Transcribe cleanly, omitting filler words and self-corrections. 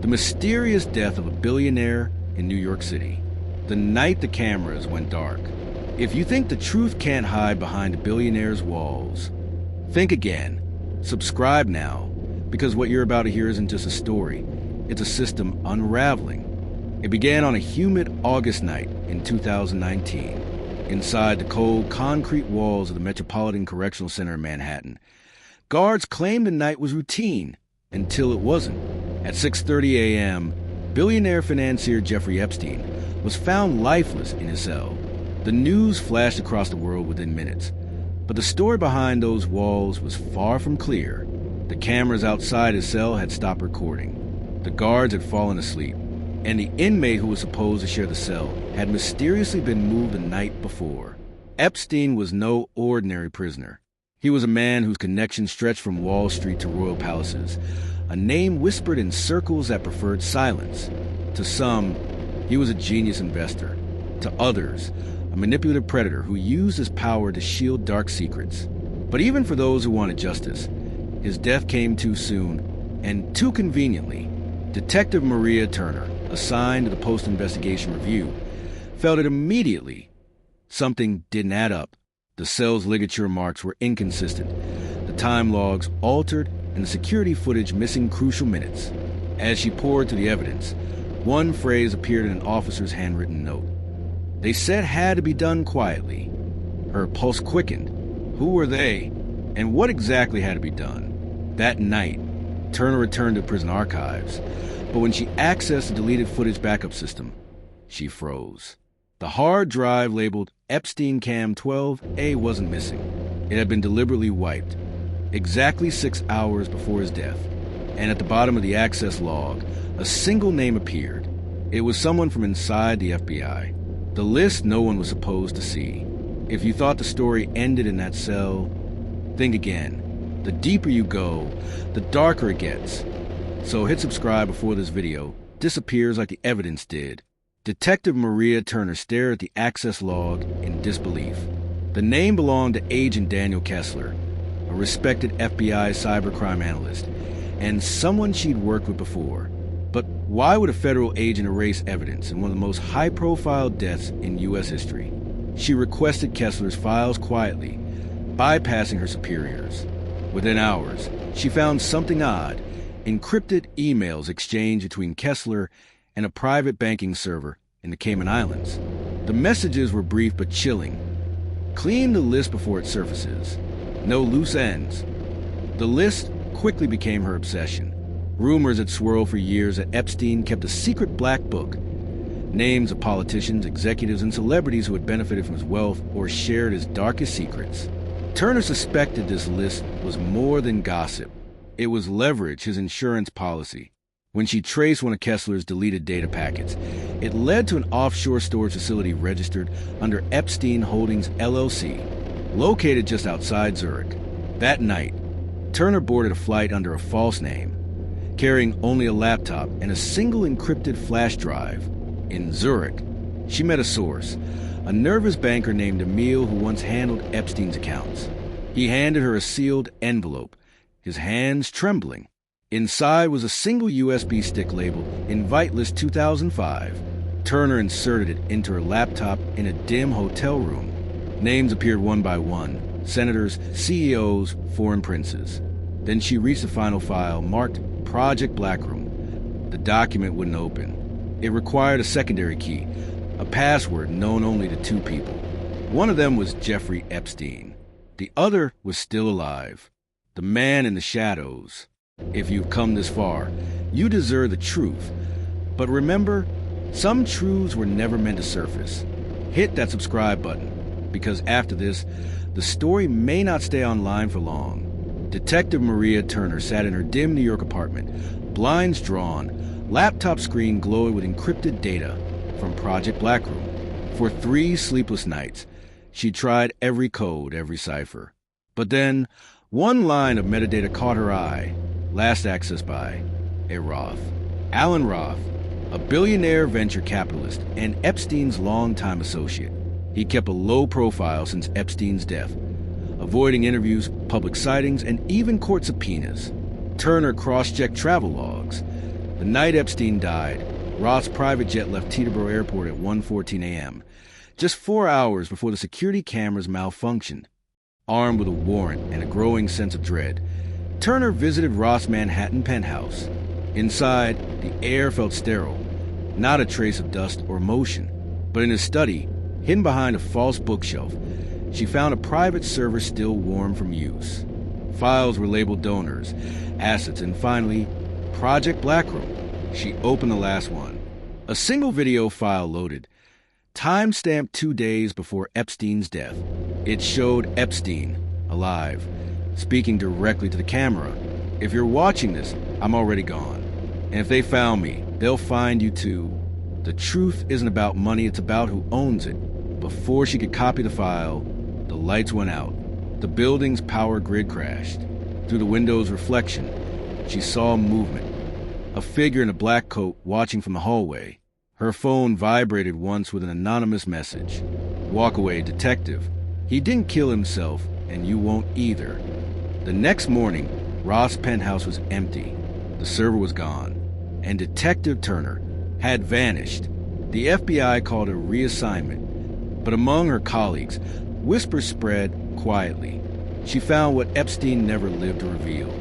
The mysterious death of a billionaire in New York City. The night the cameras went dark. If you think the truth can't hide behind a billionaire's walls, think again. Subscribe now, because what you're about to hear isn't just a story. It's a system unraveling. It began on a humid August night in 2019, inside the cold concrete walls of the Metropolitan Correctional Center in Manhattan. Guards claimed the night was routine, until it wasn't. At 6:30 a.m., billionaire financier Jeffrey Epstein was found lifeless in his cell. The news flashed across the world within minutes, but the story behind those walls was far from clear. The cameras outside his cell had stopped recording. The guards had fallen asleep, and the inmate who was supposed to share the cell had mysteriously been moved the night before. Epstein was no ordinary prisoner. He was a man whose connections stretched from Wall Street to royal palaces, a name whispered in circles that preferred silence. To some, he was a genius investor. To others, a manipulative predator who used his power to shield dark secrets. But even for those who wanted justice, his death came too soon, and too conveniently. Detective Maria Turner, assigned to the Post-Investigation Review, felt it immediately. Something didn't add up. The cell's ligature marks were inconsistent, the time logs altered, and the security footage missing crucial minutes. As she poured through the evidence, one phrase appeared in an officer's handwritten note. They said had to be done quietly. Her pulse quickened. Who were they, and what exactly had to be done? That night, Turner returned to prison archives, but when she accessed the deleted footage backup system, she froze. The hard drive labeled Epstein Cam 12A wasn't missing. It had been deliberately wiped, exactly 6 hours before his death, and at the bottom of the access log, a single name appeared. It was someone from inside the FBI. The list no one was supposed to see. If you thought the story ended in that cell, think again. The deeper you go, the darker it gets. So hit subscribe before this video disappears like the evidence did. Detective Maria Turner stared at the access log in disbelief. The name belonged to Agent Daniel Kessler, a respected FBI cybercrime analyst, and someone she'd worked with before. But why would a federal agent erase evidence in one of the most high-profile deaths in U.S. history? She requested Kessler's files quietly, bypassing her superiors. Within hours, she found something odd: encrypted emails exchanged between Kessler and a private banking server in the Cayman Islands. The messages were brief but chilling. Clean the list before it surfaces. No loose ends. The list quickly became her obsession. Rumors had swirled for years that Epstein kept a secret black book. Names of politicians, executives, and celebrities who had benefited from his wealth or shared his darkest secrets. Turner suspected this list was more than gossip. It was leverage, his insurance policy. When she traced one of Kessler's deleted data packets, it led to an offshore storage facility registered under Epstein Holdings LLC, located just outside Zurich. That night, Turner boarded a flight under a false name, carrying only a laptop and a single encrypted flash drive. In Zurich, she met a source, a nervous banker named Emil who once handled Epstein's accounts. He handed her a sealed envelope, his hands trembling. Inside was a single USB stick labeled Invite List 2005. Turner inserted it into her laptop in a dim hotel room. Names appeared one by one: senators, CEOs, foreign princes. Then she reached the final file, marked Project Blackroom. The document wouldn't open. It required a secondary key, a password known only to two people. One of them was Jeffrey Epstein. The other was still alive. The man in the shadows. If you've come this far, you deserve the truth. But remember, some truths were never meant to surface. Hit that subscribe button, because after this, the story may not stay online for long. Detective Maria Turner sat in her dim New York apartment, blinds drawn, laptop screen glowing with encrypted data from Project Blackroom. For 3 sleepless nights, she tried every code, every cipher. But then, one line of metadata caught her eye. Last accessed by a Roth. Alan Roth, a billionaire venture capitalist and Epstein's longtime associate. He kept a low profile since Epstein's death, avoiding interviews, public sightings, and even court subpoenas. Turner cross-checked travel logs. The night Epstein died, Roth's private jet left Teterboro Airport at 1:14 a.m., just 4 hours before the security cameras malfunctioned. Armed with a warrant and a growing sense of dread, Turner visited Roth's Manhattan penthouse. Inside, the air felt sterile, not a trace of dust or motion. But in his study, hidden behind a false bookshelf, she found a private server still warm from use. Files were labeled donors, assets, and finally, Project Blackroom. She opened the last one. A single video file loaded, time-stamped 2 days before Epstein's death. It showed Epstein, alive, speaking directly to the camera. "If you're watching this, I'm already gone. And if they found me, they'll find you too. The truth isn't about money, it's about who owns it." Before she could copy the file, the lights went out. The building's power grid crashed. Through the window's reflection, she saw movement. A figure in a black coat watching from the hallway. Her phone vibrated once with an anonymous message. "Walk away, detective. He didn't kill himself, and you won't either." The next morning, Roth's penthouse was empty. The server was gone, and Detective Turner had vanished. The FBI called a reassignment, but among her colleagues, whispers spread quietly. She found what Epstein never lived to reveal: